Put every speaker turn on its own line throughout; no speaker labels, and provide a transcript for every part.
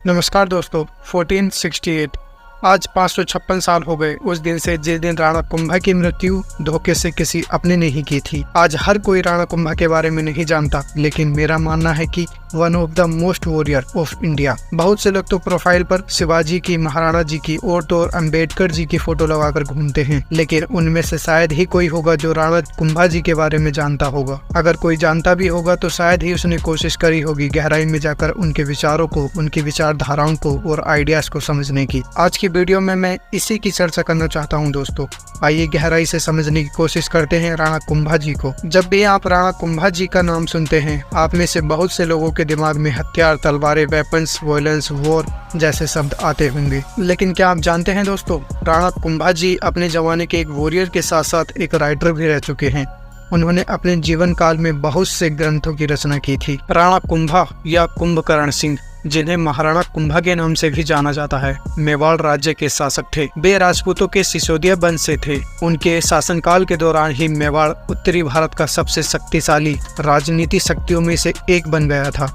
नमस्कार दोस्तों। 1468 आज 556 साल हो गए उस दिन से जिस दिन राणा कुंभा की मृत्यु धोखे से किसी अपने ने ही की थी। आज हर कोई राणा कुंभा के बारे में नहीं जानता, लेकिन मेरा मानना है कि one of the most warrior of India. बहुत से लोग तो प्रोफाइल पर शिवाजी की, महाराणा जी की और तो और अम्बेडकर जी की फोटो लगाकर घूमते हैं, लेकिन उनमें से शायद ही कोई होगा जो राणा कुंभा जी के बारे में जानता होगा। अगर कोई जानता भी होगा तो शायद ही उसने कोशिश करी होगी गहराई में जाकर उनके विचारों को, उनकी विचारधाराओं को और आइडियाज को समझने की। आज की वीडियो में मैं इसी की चर्चा करना चाहता हूं दोस्तों। आइए गहराई से समझने की कोशिश करते हैं राणा कुंभा जी को। जब भी आप राणा कुंभा जी का नाम सुनते हैं, आप में से बहुत से लोगों के दिमाग में हथियार, तलवारें, वेपन्स, वायलेंस, वॉर जैसे शब्द आते होंगे। लेकिन क्या आप जानते हैं दोस्तों, राणा कुंभा जी अपने जमाने के एक वॉरियर के साथ साथ एक राइटर भी रह चुके हैं। उन्होंने अपने जीवन काल में बहुत से ग्रंथों की रचना की थी। राणा कुंभा या कुंभकर्ण सिंह, जिन्हें महाराणा कुंभा के नाम से भी जाना जाता है, मेवाड़ राज्य के शासक थे। वे राजपूतों के सिसोदिया वंश से थे। उनके शासनकाल के दौरान ही मेवाड़ उत्तरी भारत का सबसे शक्तिशाली राजनीति शक्तियों में से एक बन गया था।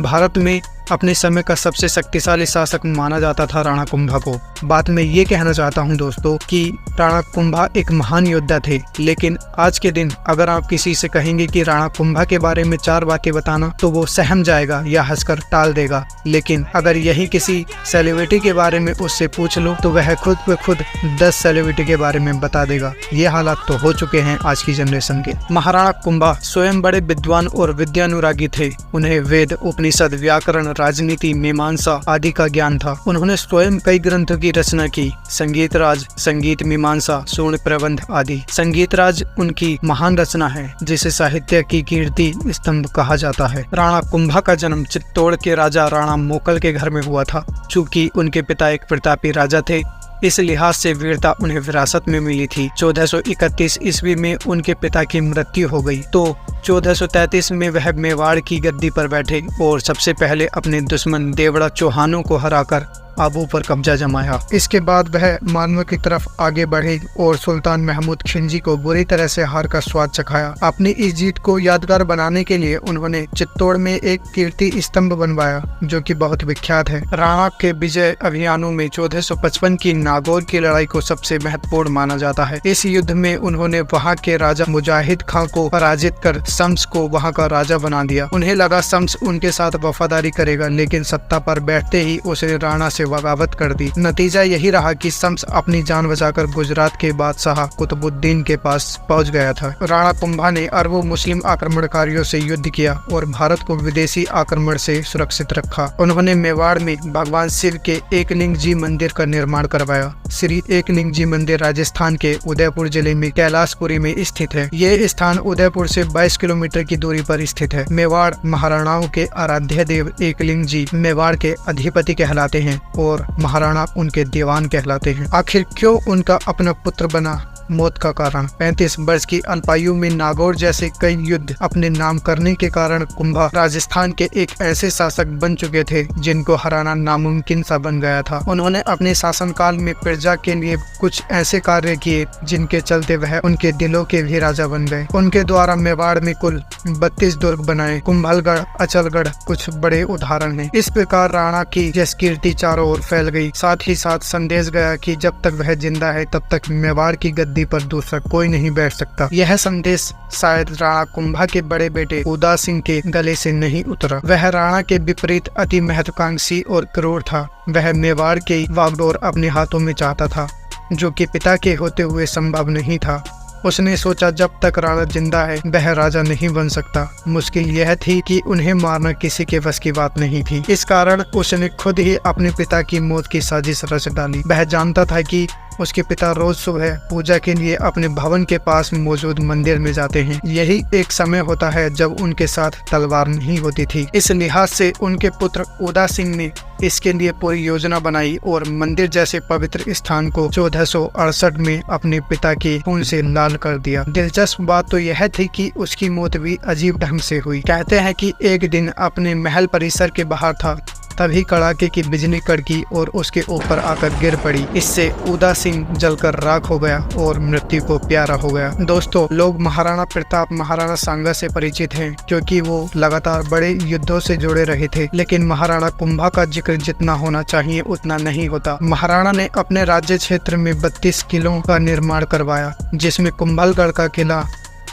भारत में अपने समय का सबसे शक्तिशाली शासक माना जाता था राणा कुंभा को। बात मैं ये कहना चाहता हूँ दोस्तों कि राणा कुंभा एक महान योद्धा थे, लेकिन आज के दिन अगर आप किसी से कहेंगे कि राणा कुंभा के बारे में 4 बातें बताना, तो वो सहम जाएगा या हंसकर टाल देगा। लेकिन अगर यही किसी सेलिब्रिटी के बारे में उससे पूछ लो तो वह खुद ब खुद 10 सेलिब्रिटी के बारे में बता देगा। ये हालात तो हो चुके हैं आज की जनरेशन के। महाराणा कुंभा स्वयं बड़े विद्वान और विद्यानुरागी थे। उन्हें वेद, उपनिषद, व्याकरण, राजनीति, मीमांसा आदि का ज्ञान था। उन्होंने स्वयं कई ग्रंथों की रचना की, संगीत राज, संगीत मीमांसा, सूर्ण प्रबंध आदि। संगीत राज उनकी महान रचना है, जिसे साहित्य की कीर्ति स्तंभ कहा जाता है। राणा कुंभा का जन्म चित्तौड़ के राजा राणा मोकल के घर में हुआ था। चूंकि उनके पिता एक प्रतापी राजा थे, इस लिहाज से वीरता उन्हें विरासत में मिली थी। 1431 ईस्वी में उनके पिता की मृत्यु हो गई, तो 1433 में वह मेवाड़ की गद्दी पर बैठे और सबसे पहले अपने दुश्मन देवड़ा चौहानों को हराकर आबू पर कब्जा जमाया। इसके बाद वह मालवा की तरफ आगे बढ़े और सुल्तान महमूद खिलजी को बुरी तरह से हार का स्वाद चखाया। अपनी इस जीत को यादगार बनाने के लिए उन्होंने चित्तौड़ में एक कीर्ति स्तंभ बनवाया, जो कि बहुत विख्यात है। राणा के विजय अभियानों में 1455 की नागौर की लड़ाई को सबसे महत्वपूर्ण माना जाता है। इस युद्ध में उन्होंने वहाँ के राजा मुजाहिद खां को पराजित कर शम्स को वहाँ का राजा बना दिया। उन्हें लगा शम्स उनके साथ वफादारी करेगा, लेकिन सत्ता पर बैठते ही उसे राणा से बगावत कर दी। नतीजा यही रहा कि शम्स अपनी जान बचाकर गुजरात के बादशाह कुतुबुद्दीन के पास पहुंच गया था। राणा कुंभा ने अरबों मुस्लिम आक्रमणकारियों से युद्ध किया और भारत को विदेशी आक्रमण से सुरक्षित रखा। उन्होंने मेवाड़ में भगवान शिव के एकलिंग जी मंदिर का निर्माण करवाया। श्री एकलिंग जी मंदिर राजस्थान के उदयपुर जिले में कैलाशपुरी में स्थित है। ये स्थान उदयपुर से 22 किलोमीटर की दूरी पर स्थित है। मेवाड़ महाराणाओं के आराध्य देव एकलिंग जी मेवाड़ के अधिपति कहलाते हैं और महाराणा उनके दीवान कहलाते हैं। आखिर क्यों उनका अपना पुत्र बना मौत का कारण? 35 वर्ष की अल्पायु में नागौर जैसे कई युद्ध अपने नाम करने के कारण कुंभा राजस्थान के एक ऐसे शासक बन चुके थे जिनको हराना नामुमकिन सा बन गया था। उन्होंने अपने शासनकाल में प्रजा के लिए कुछ ऐसे कार्य किए जिनके चलते वह उनके दिलों के भी राजा बन गए। उनके द्वारा मेवाड़ में कुल 32 दुर्ग बनाए। कुंभलगढ़, अचलगढ़ कुछ बड़े उदाहरण हैं। इस प्रकार राणा की यश कीर्ति चारों ओर फैल गई। साथ ही साथ संदेश गया कि जब तक वह जिंदा है तब तक मेवाड़ की गद्दी पर दूसरा कोई नहीं बैठ सकता। यह संदेश शायद राणा कुंभा के बड़े बेटे उदा सिंह के गले से नहीं उतरा। वह राणा के विपरीत अति महत्वाकांक्षी और क्रूर था। वह मेवाड़ के वागडोर अपने हाथों में चाहता था, जो कि पिता के होते हुए संभव नहीं था। उसने सोचा जब तक राणा जिंदा है वह राजा नहीं बन सकता। मुश्किल यह थी कि उन्हें मारना किसी के बस की बात नहीं थी। इस कारण उसने खुद ही अपने पिता की मौत की साजिश रच डाली। वह जानता था कि उसके पिता रोज सुबह पूजा के लिए अपने भवन के पास मौजूद मंदिर में जाते हैं। यही एक समय होता है जब उनके साथ तलवार नहीं होती थी। इस लिहाज से उनके पुत्र उदा सिंह ने इसके लिए पूरी योजना बनाई और मंदिर जैसे पवित्र स्थान को 1468 में अपने पिता के खून से लाल कर दिया। दिलचस्प बात तो यह थी कि उसकी मौत भी अजीब ढंग से हुई। कहते हैं कि एक दिन अपने महल परिसर के बाहर था तभी कड़ाके की बिजली कड़की और उसके ऊपर आकर गिर पड़ी। इससे उदा सिंह जलकर राख हो गया और मृत्यु को प्यारा हो गया। दोस्तों, लोग महाराणा प्रताप महाराणा सांगा से परिचित हैं क्योंकि वो लगातार बड़े युद्धों से जुड़े रहे थे, लेकिन महाराणा कुंभा का जिक्र जितना होना चाहिए उतना नहीं होता। महाराणा ने अपने राज्य क्षेत्र में 32 किलों का निर्माण करवाया, जिसमें कुंभलगढ़ का किला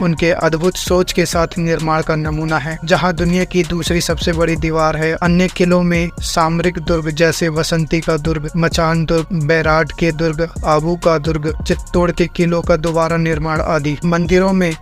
उनके अद्भुत सोच के साथ निर्माण का नमूना है, जहां दुनिया की दूसरी सबसे बड़ी दीवार है। अन्य किलों में सामरिक दुर्ग जैसे वसंती का दुर्ग, मचान दुर्ग, बैराट के दुर्ग, आबू का दुर्ग, चित्तौड़ के किलों का दोबारा निर्माण आदि। मंदिरों में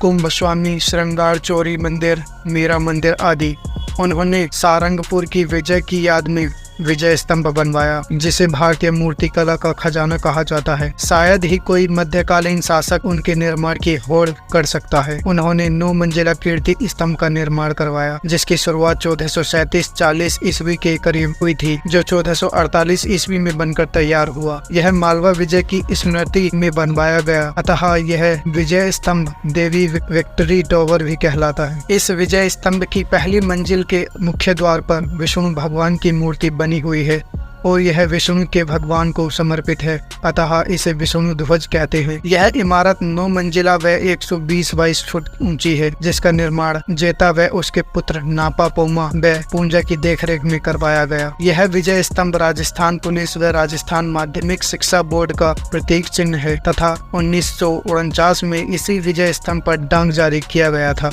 कुंभस्वामी, श्रृंगार चोरी मंदिर, मीरा मंदिर आदि। उन्होंने सारंगपुर की विजय की याद में विजय स्तंभ बनवाया, जिसे भारतीय मूर्तिकला का खजाना कहा जाता है। शायद ही कोई मध्यकालीन शासक उनके निर्माण की होड़ कर सकता है। उन्होंने 9 मंजिला कीर्ति स्तंभ का निर्माण करवाया, जिसकी शुरुआत 1437-40 ईस्वी के करीब हुई थी, जो 1448 ईस्वी में बनकर तैयार हुआ। यह मालवा विजय की स्मृति में बनवाया गया, अतः यह विजय स्तंभ देवी विक्ट्री टॉवर भी कहलाता है। इस विजय स्तंभ की पहली मंजिल के मुख्य द्वार पर विष्णु भगवान की मूर्ति बनी हुई है और यह विष्णु के भगवान को समर्पित है, अतः इसे विष्णु ध्वज कहते हैं। यह इमारत 9 मंजिला व 120-22 फुट ऊंची है, जिसका निर्माण जेता व उसके पुत्र नापा पोमा व पूंजा की देखरेख में करवाया गया। यह विजय स्तंभ राजस्थान पुलिस व राजस्थान माध्यमिक शिक्षा बोर्ड का प्रतीक चिन्ह है तथा 1949 में इसी विजय स्तंभ पर डांग जारी किया गया था।